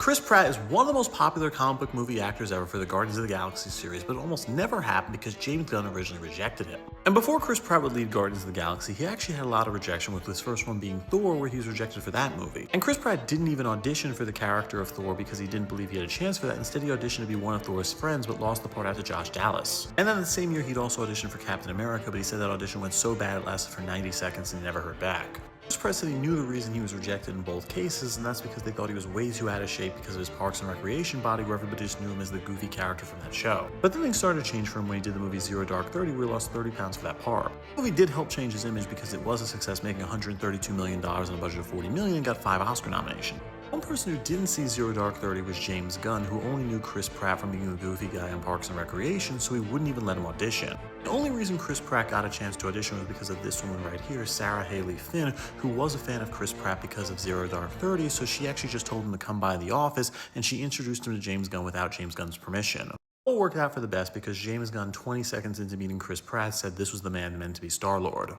Chris Pratt is one of the most popular comic book movie actors ever for the Guardians of the Galaxy series, but it almost never happened because James Gunn originally rejected him. And before Chris Pratt would lead Guardians of the Galaxy, he actually had a lot of rejection, with his first one being Thor, where he was rejected for that movie. And Chris Pratt didn't even audition for the character of Thor because he didn't believe he had a chance for that. Instead, he auditioned to be one of Thor's friends, but lost the part out to Josh Dallas. And then the same year, he'd also auditioned for Captain America, but he said that audition went so bad it lasted for 90 seconds and he never heard back. Chris Pratt said he knew the reason he was rejected in both cases, and that's because they thought he was way too out of shape because of his Parks and Recreation body, where everybody just knew him as the goofy character from that show. But then things started to change for him when he did the movie Zero Dark 30, where he lost 30 pounds for that part. The movie did help change his image because it was a success, making $132 million on a budget of $40 million and got 5 Oscar nominations. One person who didn't see Zero Dark 30 was James Gunn, who only knew Chris Pratt from being the goofy guy on Parks and Recreation, so he wouldn't even let him audition. The only reason Chris Pratt got a chance to audition was because of this woman right here, Sarah Haley Finn, who was a fan of Chris Pratt because of Zero Dark 30, so she actually just told him to come by the office, and she introduced him to James Gunn without James Gunn's permission. It all worked out for the best because James Gunn, 20 seconds into meeting Chris Pratt, said this was the man meant to be Star-Lord.